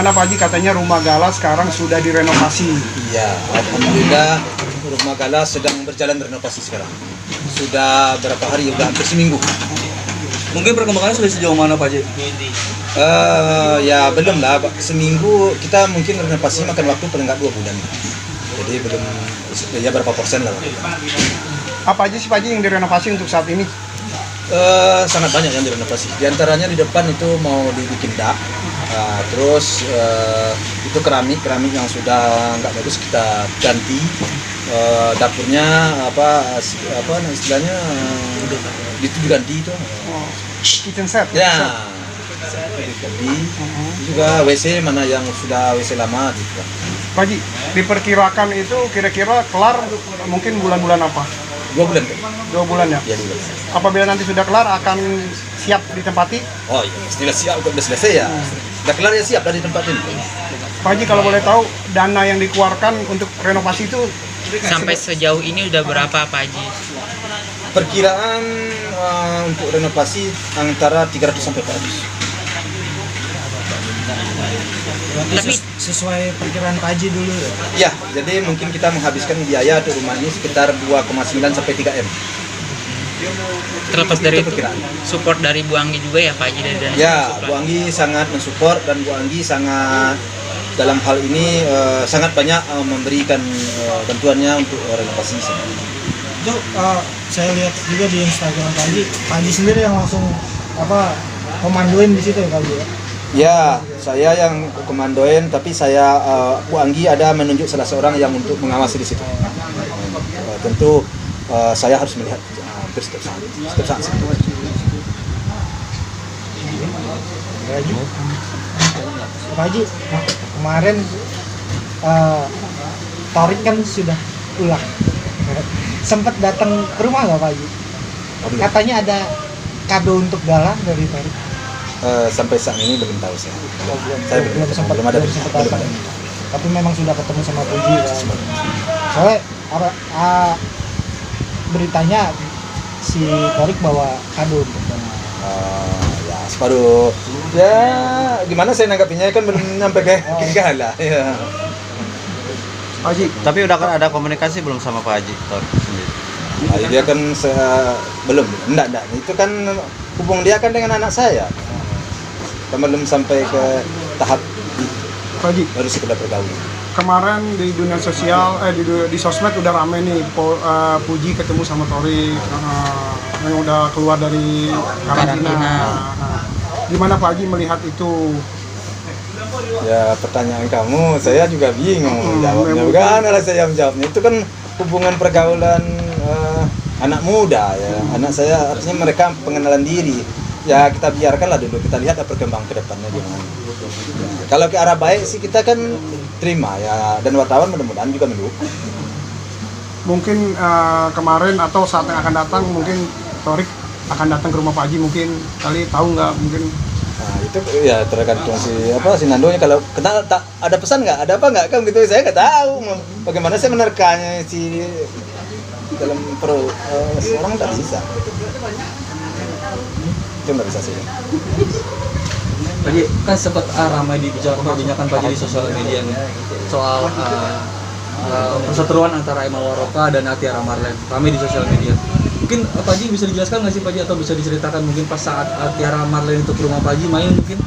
Gimana Pak Haji, katanya rumah Gala sekarang sudah direnovasi. Iya, alhamdulillah rumah Gala sedang berjalan renovasi sekarang. Sudah berapa hari? Sudah hampir seminggu. Mungkin perkembangannya sudah sejauh mana Pak Haji? Ya belum lah, seminggu kita mungkin renovasi makan waktu paling nggak 2 bulan. Jadi belum, ya berapa persen lah. Apa aja sih Pak Haji yang direnovasi untuk saat ini? Sangat banyak yang direnovasi. Di antaranya di depan itu mau dibikin dak. Terus itu keramik yang sudah nggak bagus kita ganti. Dapurnya apa istilahnya itu diganti itu. Kitchen set. Ya. Diganti. Juga WC mana yang sudah WC lama gitu. Pak Haji, diperkirakan itu kira-kira kelar mungkin bulan-bulan apa? 2 bulan. 2 bulan ya? Ya 2 bulan. Apabila nanti sudah kelar akan siap ditempati? Oh iya, sudah siap, udah selesai ya. Udah kelar ya siap, udah ditempatin. Pak Haji, kalau boleh tahu dana yang dikeluarkan untuk renovasi itu Sampai sejauh ini udah berapa Pak Haji? Perkiraan untuk renovasi antara 300 sampai 400. Tapi sesuai perkiraan Pak Haji dulu ya? Ya, jadi mungkin kita menghabiskan biaya untuk rumah ini sekitar 2,9 sampai 3 M. terlepas dari itu, perkiraan. support dari Bu Anggi juga ya Pak Haji dari dana Ya, supply. Bu Anggi sangat mensupport dan Bu Anggi sangat dalam hal ini sangat banyak memberikan bantuannya untuk renovasi sini. Itu saya lihat juga di Instagram Pak Haji sendiri yang langsung komandoin di situ ya Pak Haji ya? Ya, saya yang komandoin, tapi saya Bu Anggi ada menunjuk salah seorang yang untuk mengawasi di situ. Tentu saya harus melihat hampir setiap saat. Pak Haji, kemarin Torik kan sudah pulang. Sempat datang ke rumah nggak Pak Haji? Katanya ada kado untuk Gala dari Torik. Sampai saat ini belum tahu saya. Saya belum ada. Tapi memang sudah ketemu sama Puji kan. Soalnya beritanya si Torik bawa kado untuk Gala. Ya, separuh. Ya, gimana saya nanggapinya kan belum sampai ke Gala. Ya. Pak Haji, Tapi udah ada komunikasi belum sama Pak Haji Tor sendiri? Nah, dia kan belum. Enggak. Itu kan hubung dia kan dengan anak saya. Kan belum sampai ke tahap Pak Haji, baru sekedar pergaulan. kemarin di dunia sosial, di sosmed udah rame nih, Puji ketemu sama Torik yang udah keluar dari karantina. Gimana Pak Haji melihat itu? Ya, pertanyaan kamu saya juga bingung jawabnya. Bukan lah saya menjawabnya. Itu kan hubungan pergaulan anak muda ya. Anak saya harusnya mereka pengenalan diri. Ya kita biarkanlah dulu, kita lihat perkembangan ke depannya gimana. Ya, kalau ke arah baik sih kita kan terima ya, dan wartawan mudah-mudahan juga mendukung. Mungkin kemarin atau saat yang akan datang mungkin Torik akan datang ke rumah Pak Haji, mungkin kali tahu nggak mungkin. Nah itu ya tergantung si Nandonya, kalau kenal tak ada pesan nggak, ada apa nggak kan gitu, saya nggak tahu bagaimana saya menerkanya si dalam orang tak bisa. Itu nggak bisa sih. Tadi kan sempat ramai dibicarakan Pak Haji di sosial media nih soal perseteruan antara Emma Waroka dan Atiara Marlen, ramai di sosial media. Mungkin Pak Haji bisa dijelaskan nggak sih Pak Haji, atau bisa diceritakan mungkin pas saat Atiara Marlen itu ke rumah Pak Haji main, mungkin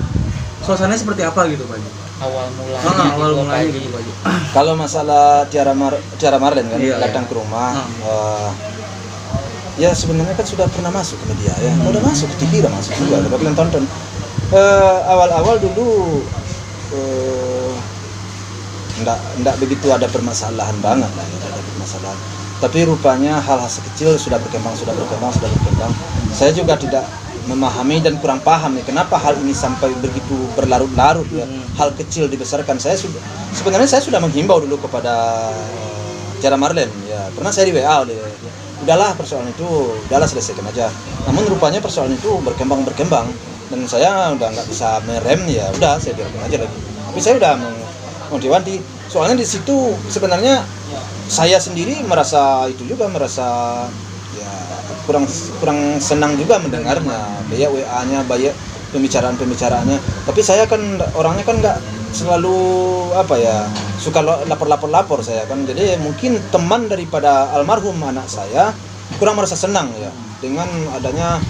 suasananya seperti apa gitu Pak Haji? Awal mulanya gitu Pak Haji. Kalau masalah Tiara Marlen kan datang ke rumah, ya sebenarnya kan sudah pernah masuk ke media ya, udah masuk ke TV, udah masuk juga, udah kalian tonton. Awal-awal dulu enggak begitu ada permasalahan banget lah, tidak ada permasalahan. Tapi rupanya hal-hal sekecil sudah berkembang. Saya juga tidak memahami dan kurang paham nih kenapa hal ini sampai begitu berlarut-larut ya. Hal kecil dibesarkan. Sebenarnya saya sudah menghimbau dulu kepada Tiara Marlen ya, pernah saya di WA oleh udahlah persoalan itu udahlah selesaikan aja. Namun rupanya persoalan itu berkembang dan saya udah nggak bisa merem, ya udah saya biarkan aja lagi. Tapi saya udah wanti-wanti, soalnya di situ sebenarnya saya sendiri merasa ya kurang senang juga mendengarnya, banyak WA-nya, banyak pembicaraannya. Tapi saya kan orangnya kan selalu apa ya, suka lapor saya kan. Jadi mungkin teman daripada almarhum anak saya kurang merasa senang ya dengan adanya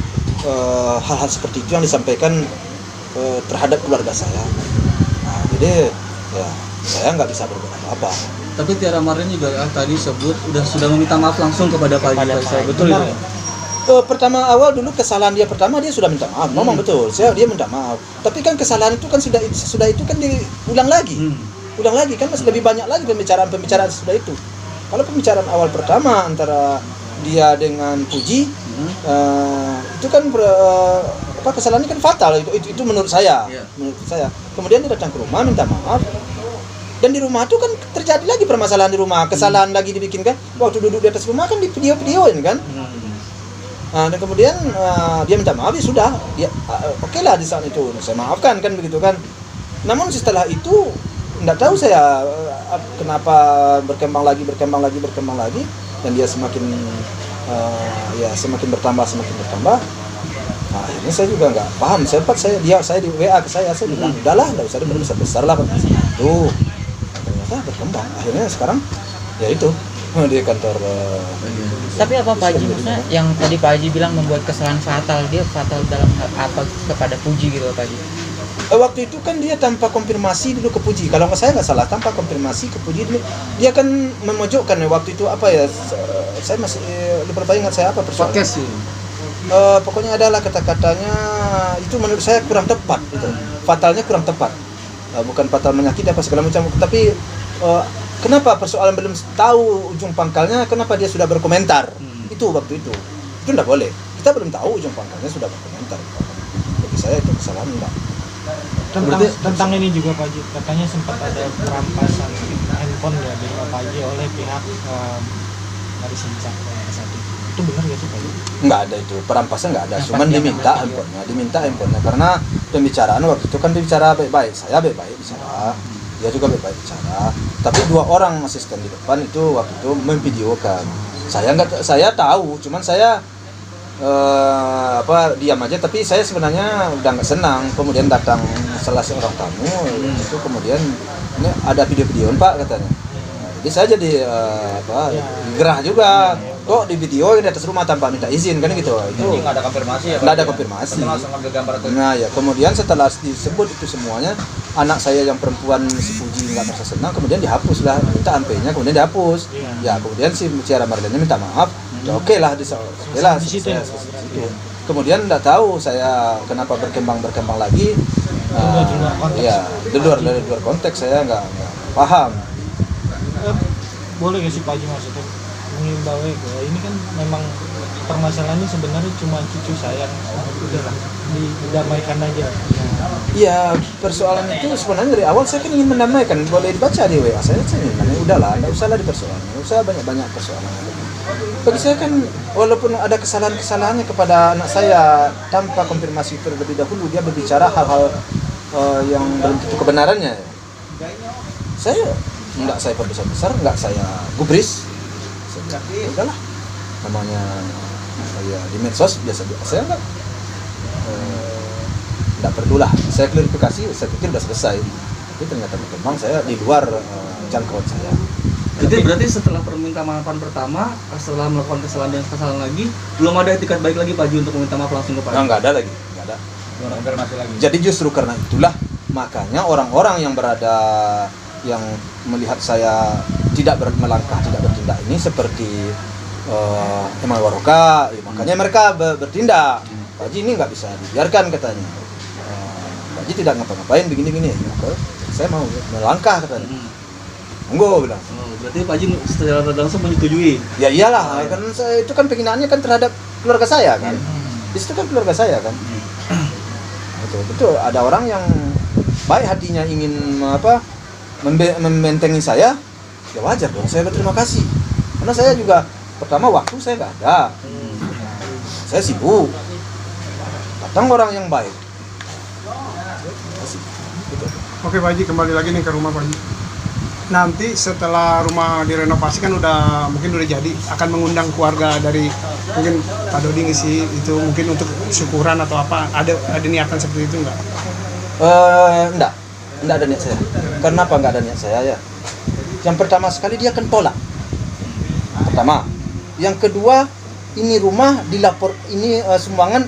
hal-hal seperti itu yang disampaikan terhadap keluarga saya. Nah, jadi ya saya nggak bisa berbuat apa-apa. Tapi Tiara Marlin juga tadi sebut sudah meminta maaf langsung kepada Pak Haji Faisal. Betul itu? Pertama awal dulu kesalahan dia pertama dia sudah minta maaf, memang betul. Dia minta maaf. Tapi kan kesalahan itu kan sudah itu kan diulang lagi. Ulang lagi kan masih lebih banyak lagi pembicaraan sudah itu. Kalau pembicaraan awal pertama antara dia dengan Puji itu kan kesalahannya kan fatal itu menurut saya. Menurut saya. Kemudian dia datang ke rumah minta maaf. Dan di rumah itu kan terjadi lagi permasalahan di rumah, kesalahan lagi dibikin kan. Waktu duduk di atas rumah kan di video-videoin kan. Dan kemudian dia minta maaf, ya sudah, dia oke lah di saat itu saya maafkan kan begitu kan. Namun setelah itu tidak tahu saya kenapa berkembang lagi dan dia semakin semakin bertambah. Nah, akhirnya saya juga nggak paham. Saya di WA ke saya bilang udahlah, nggak usah besar lah itu. Ternyata berkembang. Akhirnya sekarang ya itu di kantor. Tapi apa Pak Haji maksudnya yang tadi Pak Haji bilang membuat kesalahan fatal, dia fatal dalam apa kepada Puji gitu Pak Haji? Waktu itu kan dia tanpa konfirmasi dulu ke Puji. Kalau saya nggak salah tanpa konfirmasi ke Puji dulu. Dia kan memojokkan waktu itu apa ya? Saya masih lupa ingat saya apa persoalan. Podcast sih. Pokoknya adalah kata-katanya itu menurut saya kurang tepat gitu. Fatalnya kurang tepat. Bukan fatal menyakiti apa segala macam, tapi kenapa persoalan belum tahu ujung pangkalnya, kenapa dia sudah berkomentar? Itu waktu itu enggak boleh. Kita belum tahu ujung pangkalnya sudah berkomentar. Bagi saya itu kesalahan enggak. Tentang ini juga Pak Haji, katanya sempat ada perampasan handphone ya di Pak Haji oleh pihak dari Sinca saat itu. Itu benar gak sih Pak Haji? Enggak ada itu, perampasan enggak ada, cuman diminta handphonenya karena pembicaraan waktu itu kan bicara baik-baik, saya baik-baik bicara, dia juga baik-baik bicara, tapi dua orang asisten di depan itu waktu itu memvideokan. Saya tahu, cuman saya diam aja, tapi saya sebenarnya udah nggak senang. Kemudian datang salah seorang tamu itu, kemudian ini ada video-videoan Pak katanya. Jadi saya jadi gerah juga. Kok di video di atas rumah tanpa minta izin kan gitu. Itu nggak ada konfirmasi ya? Nggak ada konfirmasi. Langsung ambil gambar atau? Nah ya, kemudian setelah disebut itu semuanya, anak saya yang perempuan si Puji nggak merasa senang, kemudian dihapus lah, minta MP-nya kemudian dihapus. Ya kemudian si Tiara Marlinnya minta maaf. Ya oke lah, di situ. Kemudian nggak tahu saya kenapa berkembang lagi. Ya di luar konteks saya nggak paham. Boleh nggak sih Pak Haji maksudnya mengimbau ini kan memang permasalahannya sebenarnya cuma cucu saya, udahlah didamaikan aja. Iya, persoalan itu sebenarnya dari awal saya kan ingin mendamaikan. Boleh dibaca di WA saya ingin udahlah, nggak usah lah dipersoalkan, nggak usah banyak persoalan. Bagi saya kan walaupun ada kesalahannya kepada anak saya tanpa konfirmasi terlebih dahulu, dia berbicara hal-hal yang belum tentu kebenarannya. Saya perbesar-besar, nggak saya gubris. Udahlah, namanya saya di medsos biasa saya nggak perlulah saya klarifikasi, saya pikir udah selesai, tapi ternyata berkembang saya di luar jangkauan saya. Jadi berarti setelah permintaan maafan pertama, setelah melakukan kesalahan lagi, belum ada etikat baik lagi Pak Haji untuk meminta maaf langsung ke Pak Haji? Nggak ada lagi, nggak ada. Konfirmasi lagi. Jadi justru karena itulah makanya orang-orang yang melihat saya tidak melangkah, tidak bertindak ini seperti Imam Waroka, makanya mereka bertindak. Pak Haji ini nggak bisa dibiarkan katanya. Pak Haji tidak ngapa-ngapain begini-begini. Saya mau melangkah katanya. Monggo bilang. Berarti Pak Haji secara langsung menyetujui? Ya iyalah, kan itu kan penghinaan kan terhadap keluarga saya kan. Di situ kan keluarga saya kan. Betul, ada orang yang baik hatinya ingin membentengi saya, ya wajar dong saya berterima kasih. Karena saya juga pertama waktu saya nggak ada, saya sibuk. Datang orang yang baik. Oke Pak Haji, kembali lagi nih ke rumah Pak Haji. Nanti setelah rumah direnovasi kan mungkin udah jadi, akan mengundang keluarga dari mungkin Pak Dodi ngisi itu mungkin untuk syukuran atau apa, ada niatan seperti itu enggak? Enggak. Enggak ada niat saya. Kenapa enggak ada niat saya ya? Yang pertama sekali dia akan tolak. Pertama. Yang kedua, ini rumah dilapor, ini sumbangan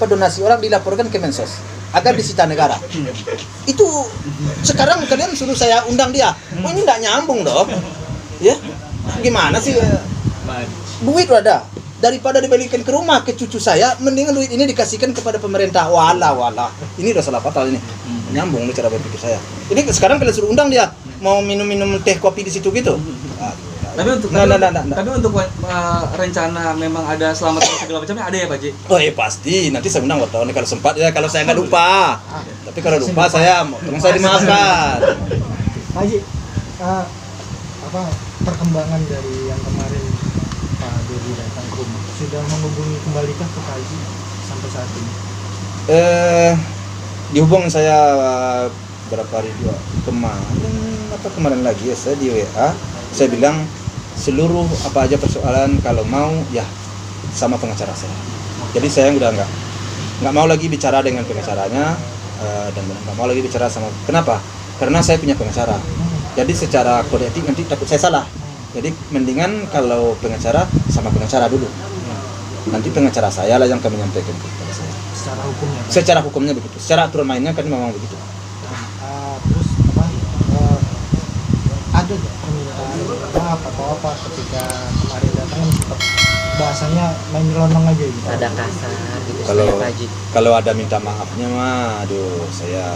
donasi orang dilaporkan ke Mensos agar disita negara. Itu sekarang kalian suruh saya undang dia. Oh, ini enggak nyambung dong. Ya. Gimana sih? Duit udah ada. Daripada dibalikin ke rumah ke cucu saya, mendingan duit ini dikasihkan kepada pemerintah. Walah. Ini udah salah fatal ini. Nyambung nih cara berpikir saya. Ini sekarang kalian suruh undang dia, mau minum teh kopi di situ gitu. Tapi untuk rencana memang ada selamat segala macamnya ada ya Pak Ji? Oh pasti, nanti saya undang wartawan kalau sempat ya, kalau saya nggak lupa. Tapi kalau lupa saya dimaafkan. Pak Haji, perkembangan dari yang kemarin Pak Dodi datang ke rumah sudah menghubungi kembali ke Pak Haji sampai saat ini? Dihubung saya berapa hari juga kemarin lagi ya, saya di WA, saya bilang seluruh apa aja persoalan kalau mau ya sama pengacara saya. Jadi saya udah nggak mau lagi bicara dengan pengacaranya dan nggak mau lagi bicara sama. Kenapa? Karena saya punya pengacara. Jadi secara kode etik nanti takut saya salah. Jadi mendingan kalau pengacara sama pengacara dulu. Nanti pengacara saya lah yang akan menyampaikan kepada saya. Secara hukumnya? Pak? Secara hukumnya begitu. Secara aturan mainnya kan memang begitu. Terus ada nggak permintaan maaf atau apa ketika kemarin datang sempat bahasanya main nyelonong aja gitu? Ada kasar gitu Kalau Pak Haji. kalau ada minta maafnya mah, aduh saya